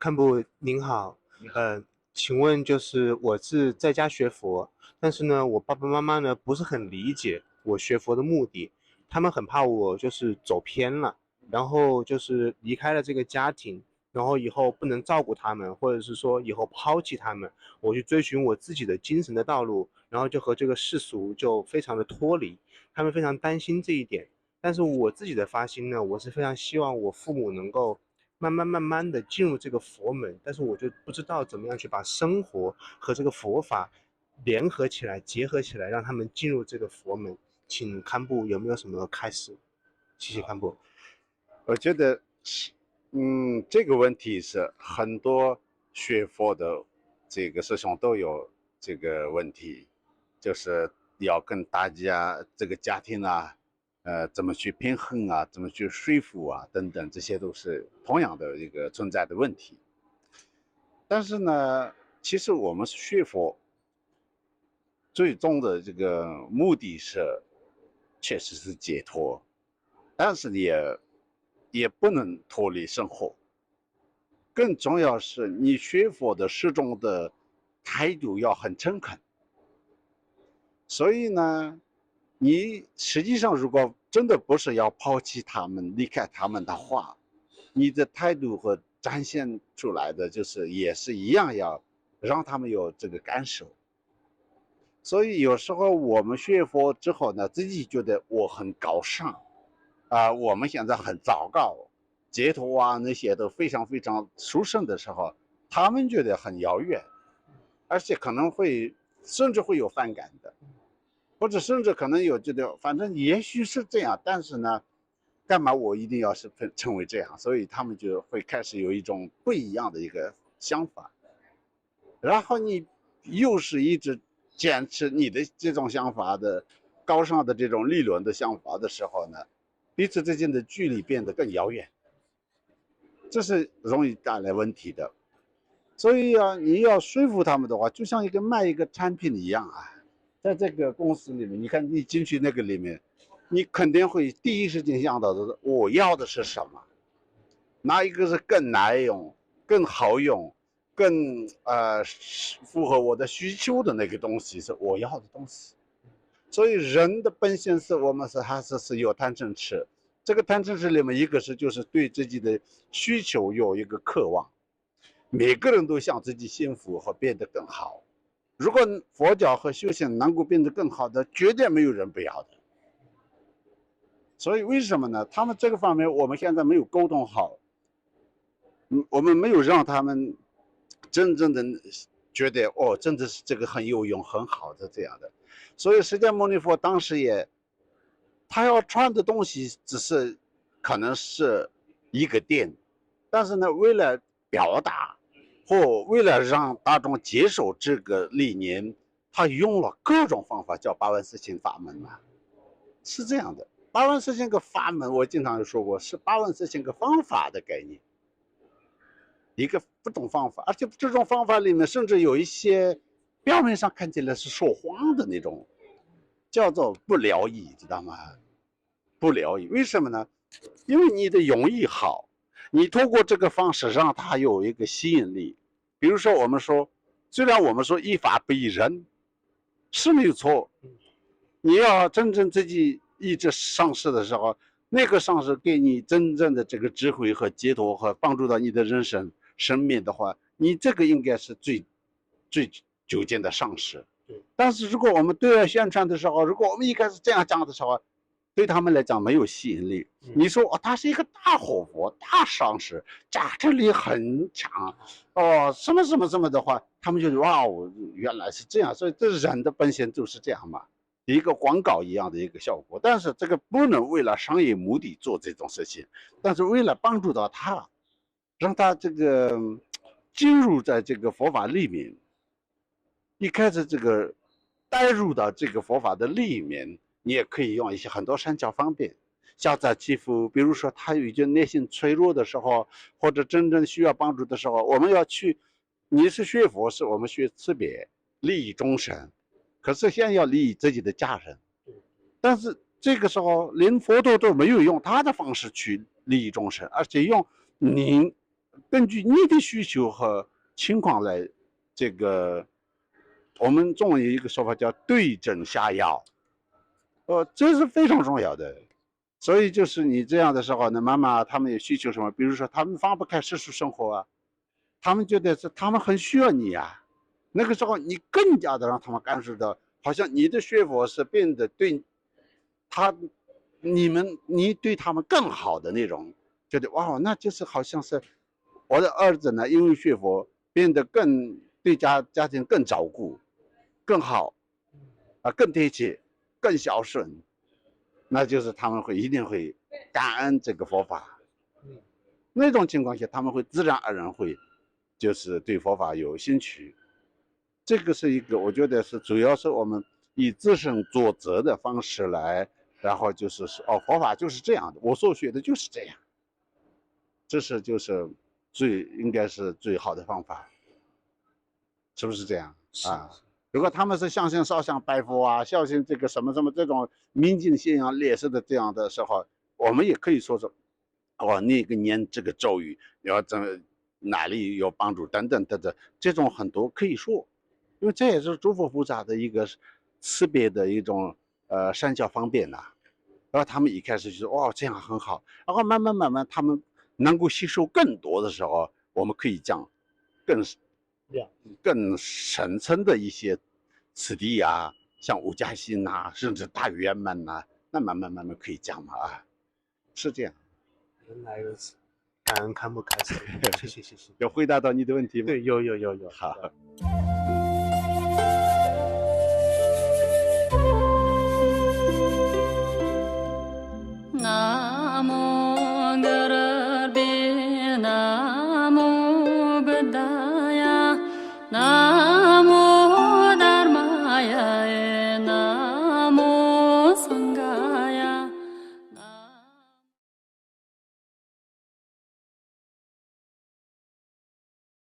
堪布您好，请问就是我是在家学佛，但是呢，我爸爸妈妈呢不是很理解我学佛的目的，他们很怕我就是走偏了，然后就是离开了这个家庭，然后以后不能照顾他们，或者是说以后抛弃他们，我去追寻我自己的精神的道路，然后就和这个世俗就非常的脱离，他们非常担心这一点。但是我自己的发心呢，我是非常希望我父母能够慢慢的进入这个佛门，但是我就不知道怎么样去把生活和这个佛法联合起来、结合起来，让他们进入这个佛门。请堪布有没有什么开始？谢谢堪布。我觉得是，这个问题是很多学佛的这个师兄都有这个问题，就是要跟大家这个家庭啊，怎么去平衡啊，怎么去说服啊，等等，这些都是同样的一个存在的问题。但是呢，其实我们学佛最终的这个目的是，确实是解脱，但是也不能脱离生活。更重要是你学佛的始终的态度要很诚恳。所以呢，你实际上如果真的不是要抛弃他们、离开他们的话，你的态度和展现出来的就是也是一样，要让他们有这个感受。所以有时候我们学佛之后呢，自己觉得我很高尚我们现在很糟糕，解脱啊那些都非常非常殊胜的时候，他们觉得很遥远，而且可能会甚至会有反感的，或者甚至可能有觉得反正也许是这样，但是呢，干嘛我一定要是成为这样？所以他们就会开始有一种不一样的一个想法，然后你又是一直坚持你的这种想法的高尚的这种理论的想法的时候呢，彼此之间的距离变得更遥远，这是容易带来问题的。所以啊，你要说服他们的话，就像卖一个产品一样啊，在这个公司里面，你看你进去那个里面，你肯定会第一时间想到的是我要的是什么，哪一个是更耐用、更好用、更符合我的需求的那个东西是我要的东西。所以人的本性是我们还是有贪嗔痴，这个贪嗔痴里面一个是就是对自己的需求有一个渴望，每个人都想自己幸福和变得更好。如果佛教和修行能够变得更好的，绝对没有人不要的。所以为什么呢？他们这个方面我们现在没有沟通好，我们没有让他们真正的觉得哦，真的是这个很有用、很好的这样的。所以释迦牟尼佛当时也，他要传的东西只是可能是一个点，但是呢，为了表达或为了让大众接受这个理念，他用了各种方法，叫八万四千法门嘛，是这样的。八万四千个法门，我经常有说过，是八万四千个方法的概念。一个不同方法，而且这种方法里面甚至有一些表面上看起来是说谎的那种，叫做不疗愈，知道吗？不疗愈，为什么呢？因为你的用意好，你通过这个方式让它有一个吸引力。比如说，我们说，虽然我们说依法不依人是没有错，你要真正自己意志上市的时候，那个上市给你真正的这个智慧和解脱和帮助到你的人生生命的话，你这个应该是最久见的上市。但是如果我们对外宣传的时候，如果我们一开始这样讲的时候，对他们来讲没有吸引力。你说哦，他是一个大活佛、大上市，价值力很强，哦，什么什么什么的话，他们就哇哦，原来是这样。所以这人的本性就是这样嘛，一个广告一样的一个效果。但是这个不能为了商业目的做这种事情，但是为了帮助到他，让他这个进入在这个佛法里面，一开始这个带入到这个佛法的里面，你也可以用一些很多善巧方便，消灾祈福。比如说他已经内心脆弱的时候，或者真正需要帮助的时候，我们要去，你是学佛，是我们学慈悲，利益众生，可是先要利益自己的家人。但是这个时候连佛陀都没有用他的方式去利益众生，而且用您根据你的需求和情况来，这个我们中文有一个说法叫对症下药，这是非常重要的。所以就是你这样的时候呢，妈妈他们有需求什么，比如说他们放不开世俗生活啊，他们觉得是他们很需要你啊，那个时候你更加的让他们感受到，好像你的学佛是变得对他、你对他们更好的那种，觉得哇，那就是好像是我的儿子呢，因为学佛变得更对家庭更照顾，更好啊，更贴切，更孝顺，那就是他们一定会感恩这个佛法。那种情况下，他们会自然而然会就是对佛法有兴趣。这个是一个，我觉得是主要是我们以自身作则的方式来，然后就是说，哦，佛法就是这样的，我所学的就是这样，这是就是应该是最好的方法，是不是这样啊？如果他们是相信烧香拜佛啊，相信这个什么什么这种民间信仰烈士的这样的时候，我们也可以说，哦，那个念这个咒语要怎么哪里有帮助等等等等，这种很多可以说，因为这也是诸佛菩萨的一个慈悲的一种善巧方便呐。然后他们一开始就说哦这样很好，然后慢慢他们能够吸收更多的时候，我们可以讲更更深层的一些次第啊，像无加心呐，甚至大圆满呐，那慢慢可以讲嘛啊，是这样。原来如此，感恩堪布开始，谢谢。有回答到你的问题吗？对，有。好。